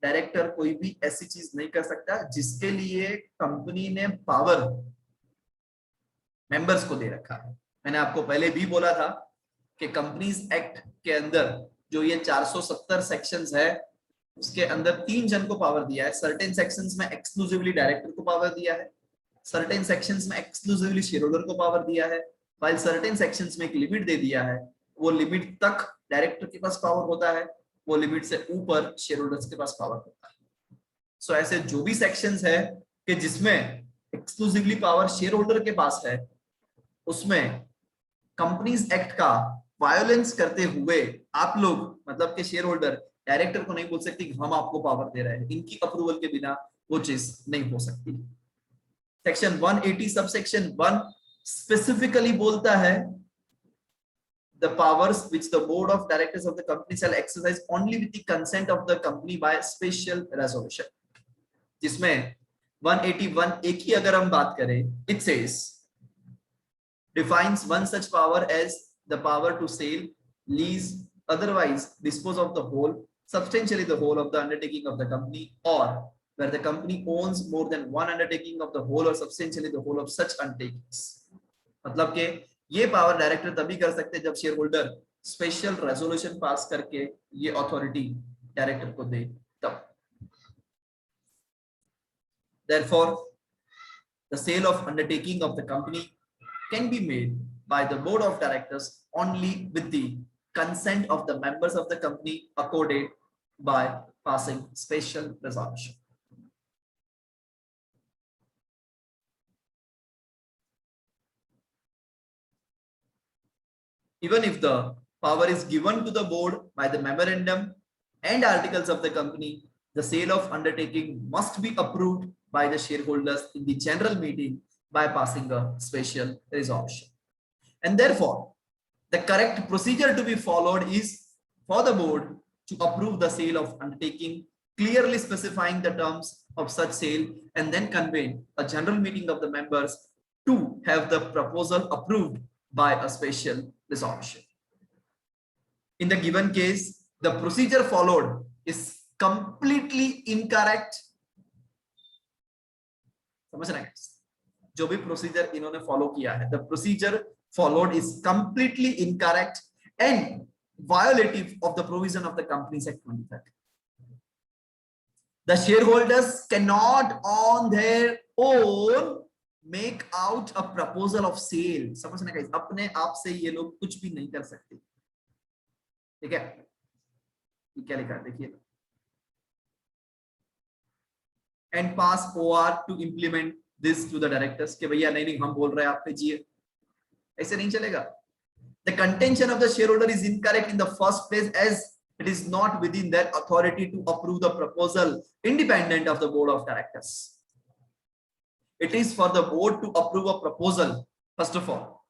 डायरेक्टर कोई भी ऐसी चीज नहीं कर सकता जिसके लिए कंपनी ने पावर मेंबर्स को दे रखा है। मैंने आपको पहले भी बोला था कि कंपनीज एक्ट के अंदर जो ये 470 सेक्शंस है, उसके अंदर 3 जन को पावर दिया है। सर्टेन सेक्शंस में एक्सक्लूसिवली डायरेक्टर को पावर दिया है, सर्टेन सेक्शंस में एक्सक्लूसिवली शेयर होल्डर को पावर दिया है, व्हाइल सर्टेन सेक्शंस में एक लिमिट दे दिया है। वो लिमिट तक डायरेक्टर के पास पावर होता है, वो लिमिट से ऊपर शेयर होल्डर्स के पास पावर होता है। सो ऐसे जो भी सेक्शंस है कि जिसमें एक्सक्लूसिवली पावर शेयर होल्डर के पास है, उसमें कंपनीज एक्ट का वायोलेंस करते हुए आप लोग, मतलब के शेयर होल्डर डायरेक्टर को नहीं बोल सकते कि हम आपको पावर दे रहे हैं। इनकी अप्रूवल के बिना वो चीज नहीं हो सकती। सेक्शन 180 सबसेक्शन 1 स्पेसिफिकली बोलता है the powers which the board of directors of the company shall exercise only with the consent of the company by special resolution, जिसमें 181 एक ही अगर हम बात करें, it says defines one such power as the power to sell, lease, otherwise dispose of the whole, substantially the whole of the undertaking of the company, or where the company owns more than one undertaking of the whole or substantially the whole of such undertakings। मतलब के ये पावर डायरेक्टर तभी कर सकते हैं जब share holder special resolution pass करके ये अथॉरिटी डायरेक्टर को दे तब। Therefore, the sale of undertaking of the company can be made by the board of directors only with the consent of the members of the company accorded by passing special resolution. Even if the power is given to the board by the memorandum and articles of the company, the sale of undertaking must be approved by the shareholders in the general meeting by passing a special resolution. And therefore, the correct procedure to be followed is for the board to approve the sale of undertaking, clearly specifying the terms of such sale, and then convene a general meeting of the members to have the proposal approved by a special resolution. In the given case, the procedure followed is completely incorrect. समझ रहे हैं? जो भी प्रोसीजर इन्होंने फॉलो किया है, the procedure followed is completely incorrect and violative of the provision of the Companies Act 2013. The shareholders cannot on their own make out a proposal of sale. समझने का, अपने आप से ये लोग कुछ भी नहीं कर सकते. ठीक है? ये क्या लिखा है देखिए. And pass OR to implement this to the directors कि भैया नहीं हम बोल रहे हैं आप भेजिए. ऐसे नहीं चलेगा. The contention of the shareholder is incorrect in the first place as it is not within their authority to approve the proposal independent of the board of directors. It is for the board to approve a proposal first of all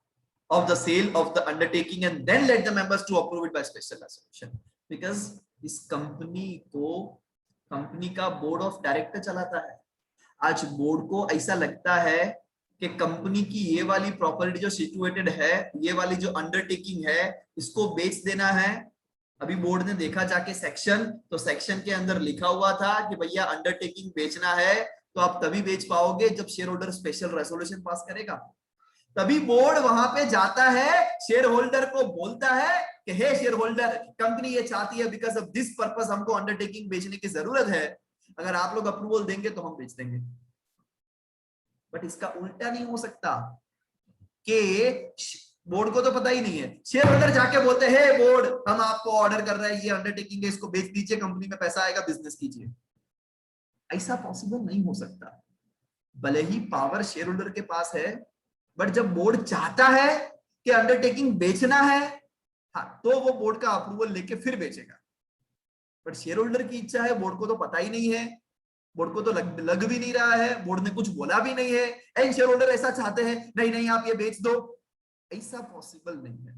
of the sale of the undertaking and then let the members to approve it by special resolution. Because इस कंपनी का बोर्ड ऑफ डायरेक्टर चलाता है. आज बोर्ड को ऐसा लगता है कि कंपनी की ये वाली प्रॉपर्टी जो सिचुएटेड है, ये वाली जो अंडरटेकिंग है, इसको बेच देना है. अभी बोर्ड ने देखा जाके सेक्शन, तो सेक्शन के अंदर लिखा हुआ था कि भैया अंडरटेकिंग बेचना है, तो आप तभी बेच पाओगे जब share holder special resolution pass करेगा. तभी बोर्ड वहां पे जाता है, शेयर होल्डर को बोलता है कि हे शेयर होल्डर, कंपनी ये चाहती है बिकॉज ऑफ दिस पर्पस हमको अंडरटेकिंग बेचने की जरूरत है, अगर आप लोग अप्रूवल देंगे तो हम बेच देंगे. बट इसका उल्टा नहीं हो सकता कि बोर्ड को तो पता ही नहीं है, शेयर होल्डर जाके बोलते हैं हे बोर्ड, हम आपको ऑर्डर कर रहे हैं, ये अंडरटेकिंग है, इसको बेच दीजिए, कंपनी में पैसा आएगा, बिजनेस कीजिए. ऐसा पॉसिबल नहीं हो सकता. भले ही पावर शेयर होल्डर के पास है, बट जब बोर्ड चाहता है कि अंडरटेकिंग बेचना है, हाँ, तो वो बोर्ड का अप्रूवल लेके फिर बेचेगा. बट शेयर होल्डर की इच्छा है, बोर्ड को तो पता ही नहीं है, बोर्ड को तो लग भी नहीं रहा है, बोर्ड ने कुछ बोला भी नहीं है, एंड शेयर होल्डर ऐसा चाहते हैं, नहीं नहीं आप ये बेच दो. ऐसा पॉसिबल नहीं है.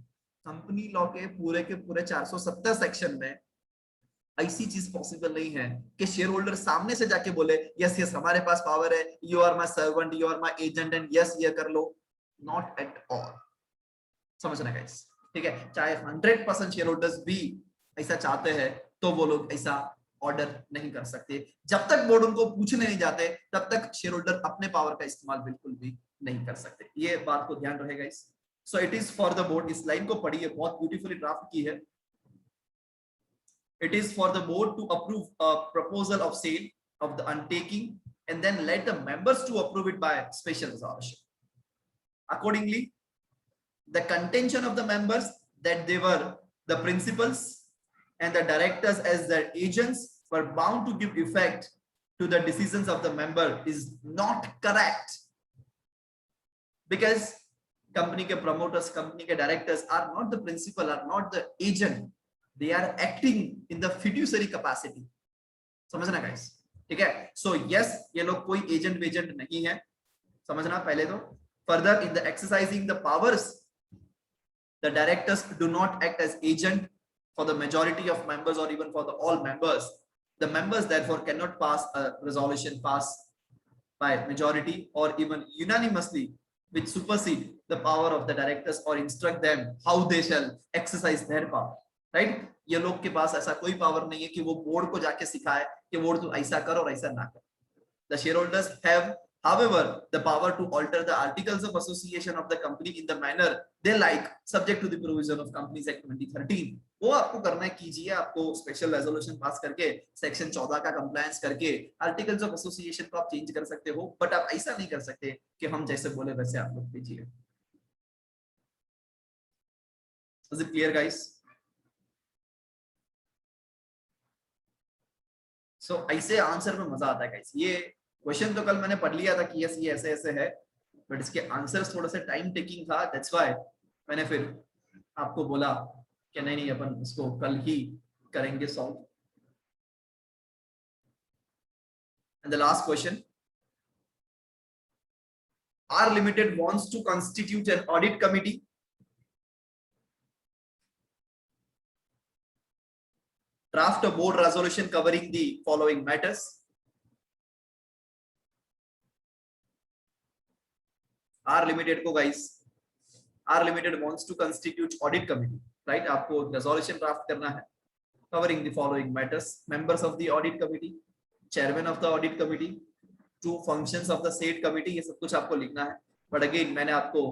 कंपनी लॉ के पूरे 470 सेक्शन में ऐसी चीज पॉसिबल नहीं है कि शेयर होल्डर सामने से जाके बोले यस यस हमारे पास पावर है, you are my servant, you are my agent and yes ये कर लो. Not at all. समझना गाइस, ठीक है? चाहे 100% शेयर होल्डर्स भी ऐसा चाहते हैं तो वो लोग ऐसा ऑर्डर नहीं कर सकते. जब तक बोर्ड उनको पूछने नहीं जाते तब तक शेयर होल्डर अपने पावर का इस्तेमाल बिल्कुल भी नहीं कर सकते. ये बात को ध्यान रहेगा guys. So it is for the board. इस लाइन को पढ़िए, बहुत ब्यूटीफुली ड्राफ्ट की है. It is for the board to approve a proposal of sale of the undertaking and then let the members to approve it by special resolution. Accordingly, the contention of the members that they were the principals and the directors as their agents were bound to give effect to the decisions of the member is not correct, because company ke promoters, company ke directors are not the principal, are not the agent. They are acting in the fiduciary capacity. समझना guys, ठीक है? So yes, ये लोग कोई एजेंट वेजेंट नहीं है, समझना पहले तो. Further, in the exercising the powers, the directors do not act as agent for the majority of members or even for the all members. The members therefore cannot pass a resolution passed by majority or even unanimously which supersede the power of the directors or instruct them how they shall exercise their power. Right? ये लोग के पास ऐसा कोई पावर नहीं है कि वो बोर्ड को जाके सिखाए कि बोर्ड तू ऐसा कर और ऐसा ना कर. The shareholders have, however, the power to alter the articles of association of the company in the manner they like, subject to the provision of Companies Act 2013. वो आपको करना है, कीजिए. आपको स्पेशल रेजोल्यूशन पास करके सेक्शन 14 का कंप्लायंस करके आर्टिकल्स ऑफ एसोसिएशन को आप चेंज कर सकते हो, बट आप ऐसा नहीं कर सकते कि हम जैसे बोले वैसे आप लोग कीजिए. Is it clear guys? सो ऐसे आंसर में मजा आता है गाइस। ये क्वेश्चन तो कल मैंने पढ़ लिया था कि यस ये ऐसे ऐसे है, बट इसके आंसर्स थोड़ा सा टाइम टेकिंग था, दैट्स व्हाई मैंने फिर आपको बोला कि नहीं नहीं अपन इसको कल ही करेंगे solve. And the last question, R Limited wants to constitute an audit committee draft a board resolution covering the following matters. R Limited को guys, R Limited wants to constitute audit committee, right? आपको resolution draft करना है covering the following matters. Members of the audit committee, chairman of the audit committee, two functions of the said committee, ये सब कुछ आपको लिखना है। But again मैंने आपको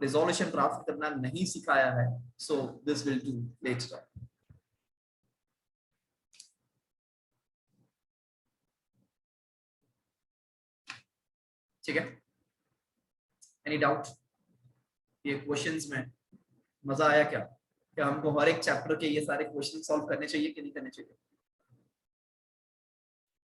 resolution draft करना नहीं सिखाया है, so this will do later. ठीक है, एनी डाउट? ये क्वेश्चंस में मजा आया क्या? क्या हमको हर एक चैप्टर के ये सारे क्वेश्चन सॉल्व करने चाहिए कि नहीं करने चाहिए?